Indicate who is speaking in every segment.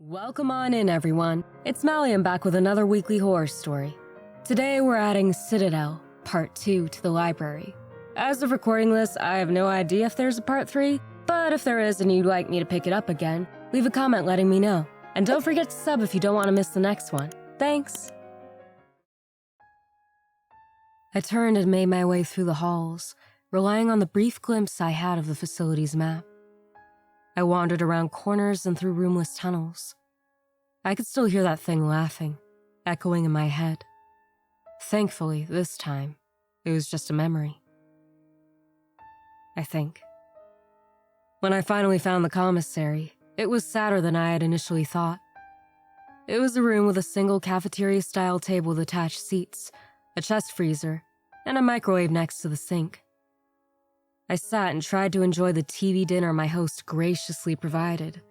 Speaker 1: Welcome on in, everyone. It's Malliem back with another weekly horror story. Today we're adding Citadel, Part 2 to the library. As of recording this, I have no idea if there's a Part 3, but if there is and you'd like me to pick it up again, leave a comment letting me know. And don't forget to sub if you don't want to miss the next one. Thanks! I turned and made my way through the halls, relying on the brief glimpse I had of the facility's map. I wandered around corners and through roomless tunnels. I could still hear that thing laughing, echoing in my head. Thankfully, this time, it was just a memory. I think. When I finally found the commissary, it was sadder than I had initially thought. It was a room with a single cafeteria-style table with attached seats, a chest freezer, and a microwave next to the sink. I sat and tried to enjoy the TV dinner my host graciously provided,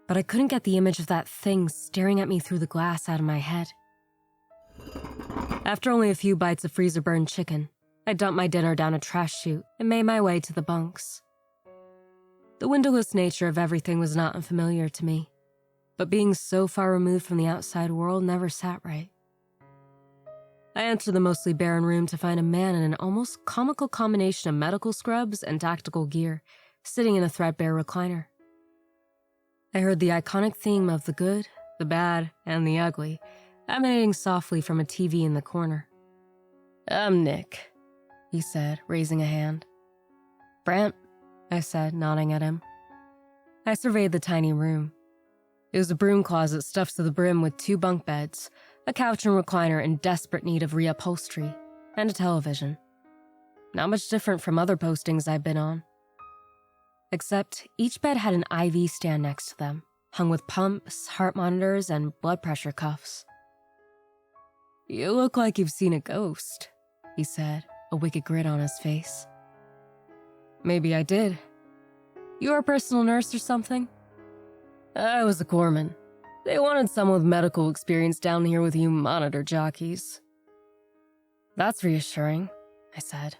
Speaker 1: but I couldn't get the image of that thing staring at me through the glass out of my head. After only a few bites of freezer-burned chicken, I dumped my dinner down a trash chute and made my way to the bunks. The windowless nature of everything was not unfamiliar to me, but being so far removed from the outside world never sat right. I entered the mostly barren room to find a man in an almost comical combination of medical scrubs and tactical gear, sitting in a threadbare recliner. I heard the iconic theme of the good, the bad, and the ugly, emanating softly from a TV in the corner. "I'm Nick," he said, raising a hand. "Brant," I said, nodding at him. I surveyed the tiny room. It was a broom closet stuffed to the brim with 2 bunk beds, a couch and recliner in desperate need of reupholstery, and a television. Not much different from other postings I've been on. Except each bed had an IV stand next to them, hung with pumps, heart monitors, and blood pressure cuffs. "You look like you've seen a ghost," he said, a wicked grin on his face. "Maybe I did. You're a personal nurse or something?" "I was a corpsman. They wanted someone with medical experience down here with you monitor jockeys." "That's reassuring," I said.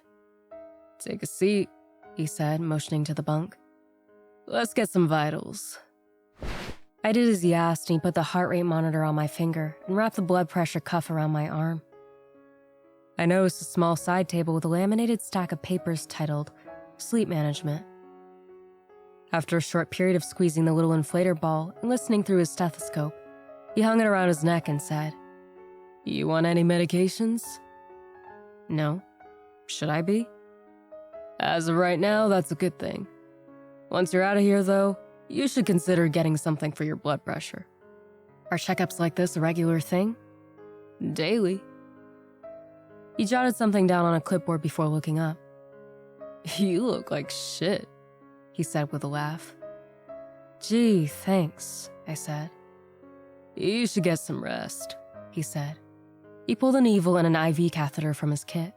Speaker 1: "Take a seat," he said, motioning to the bunk. "Let's get some vitals." I did as he asked, and he put the heart rate monitor on my finger and wrapped the blood pressure cuff around my arm. I noticed a small side table with a laminated stack of papers titled Sleep Management. After a short period of squeezing the little inflator ball and listening through his stethoscope, he hung it around his neck and said, "You want any medications?" "No. Should I be?" "As of right now, that's a good thing. Once you're out of here, though, you should consider getting something for your blood pressure." "Are checkups like this a regular thing?" "Daily." He jotted something down on a clipboard before looking up. "You look like shit," he said with a laugh. "Gee, thanks," I said. "You should get some rest," he said. He pulled a needle and an IV catheter from his kit.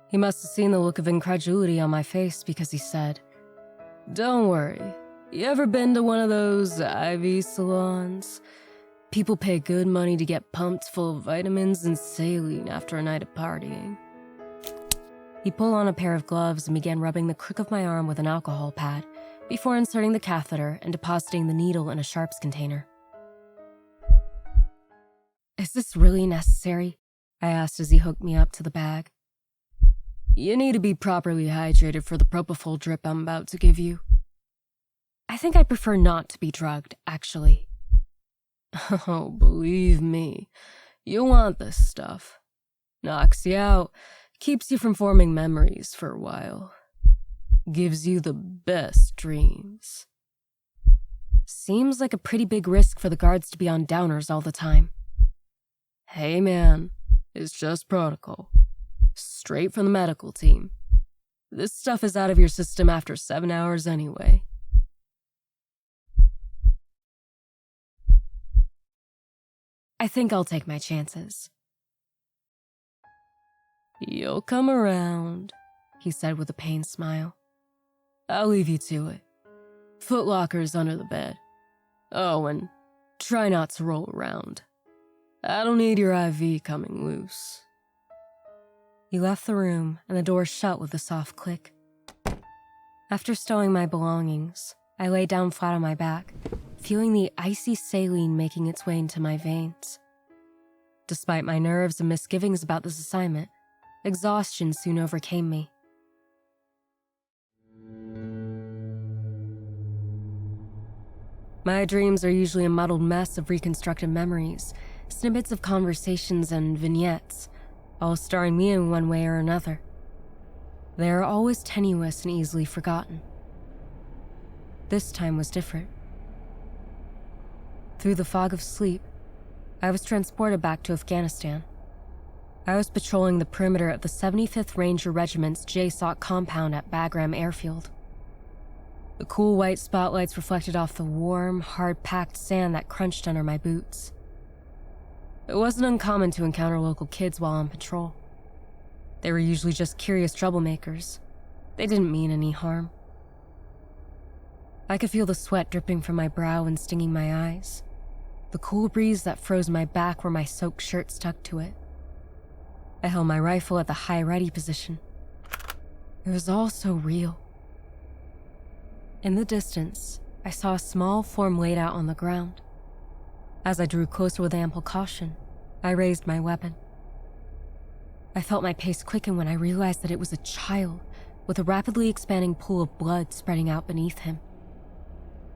Speaker 1: He must have seen the look of incredulity on my face because he said, "Don't worry. You ever been to one of those IV salons? People pay good money to get pumped full of vitamins and saline after a night of partying." He pulled on a pair of gloves and began rubbing the crook of my arm with an alcohol pad before inserting the catheter and depositing the needle in a sharps container. "Is this really necessary?" I asked as he hooked me up to the bag. "You need to be properly hydrated for the propofol drip I'm about to give you." "I think I prefer not to be drugged, actually." "Oh, believe me, you'll want this stuff. Knocks you out. Keeps you from forming memories for a while. Gives you the best dreams." Seems like a pretty big risk for the guards to be on downers all the time. "Hey man, it's just protocol. Straight from the medical team. This stuff is out of your system after 7 hours anyway." "I think I'll take my chances." "You'll come around," he said with a pained smile. "I'll leave you to it. Foot Locker's under the bed. Oh, and try not to roll around. I don't need your IV coming loose." He left the room, and the door shut with a soft click. After stowing my belongings, I lay down flat on my back, feeling the icy saline making its way into my veins. Despite my nerves and misgivings about this assignment, exhaustion soon overcame me. My dreams are usually a muddled mess of reconstructed memories, snippets of conversations, and vignettes, all starring me in one way or another. They are always tenuous and easily forgotten. This time was different. Through the fog of sleep, I was transported back to Afghanistan. I was patrolling the perimeter of the 75th Ranger Regiment's JSOC compound at Bagram Airfield. The cool white spotlights reflected off the warm, hard-packed sand that crunched under my boots. It wasn't uncommon to encounter local kids while on patrol. They were usually just curious troublemakers. They didn't mean any harm. I could feel the sweat dripping from my brow and stinging my eyes, the cool breeze that froze my back where my soaked shirt stuck to it. I held my rifle at the high ready position. It was all so real. In the distance, I saw a small form laid out on the ground. As I drew closer with ample caution, I raised my weapon. I felt my pace quicken when I realized that it was a child with a rapidly expanding pool of blood spreading out beneath him.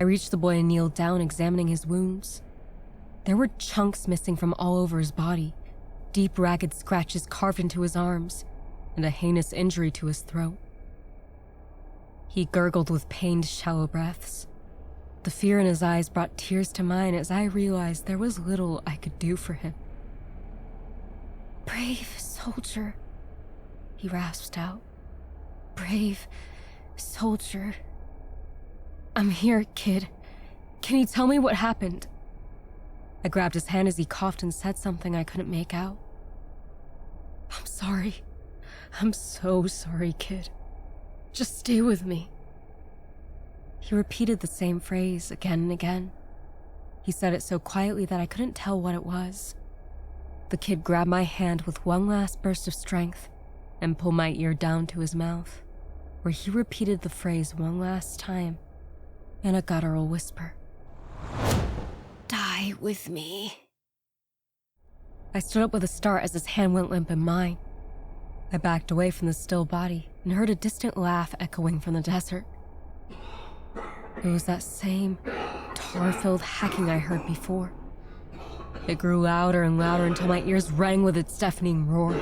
Speaker 1: I reached the boy and kneeled down, examining his wounds. There were chunks missing from all over his body, deep ragged scratches carved into his arms, and a heinous injury to his throat. He gurgled with pained, shallow breaths. The fear in his eyes brought tears to mine as I realized there was little I could do for him. "Brave soldier," he rasped out. "Brave soldier. I'm here, kid. Can you tell me what happened?" I grabbed his hand as he coughed and said something I couldn't make out. "I'm sorry. I'm so sorry, kid. Just stay with me." He repeated the same phrase again and again. He said it so quietly that I couldn't tell what it was. The kid grabbed my hand with one last burst of strength and pulled my ear down to his mouth, where he repeated the phrase one last time in a guttural whisper. "Die with me." I stood up with a start as his hand went limp in mine. I backed away from the still body and heard a distant laugh echoing from the desert. It was that same tar-filled hacking I heard before. It grew louder and louder until my ears rang with its deafening roar.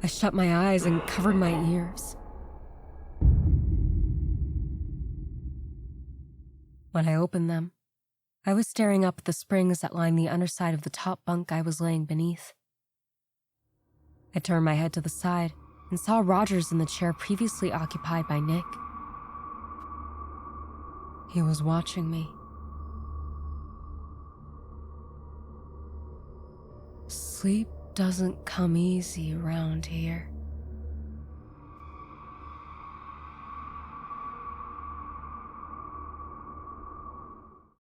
Speaker 1: I shut my eyes and covered my ears. When I opened them, I was staring up at the springs that lined the underside of the top bunk I was laying beneath. I turned my head to the side and saw Rogers in the chair previously occupied by Nick. He was watching me. Sleep doesn't come easy around here,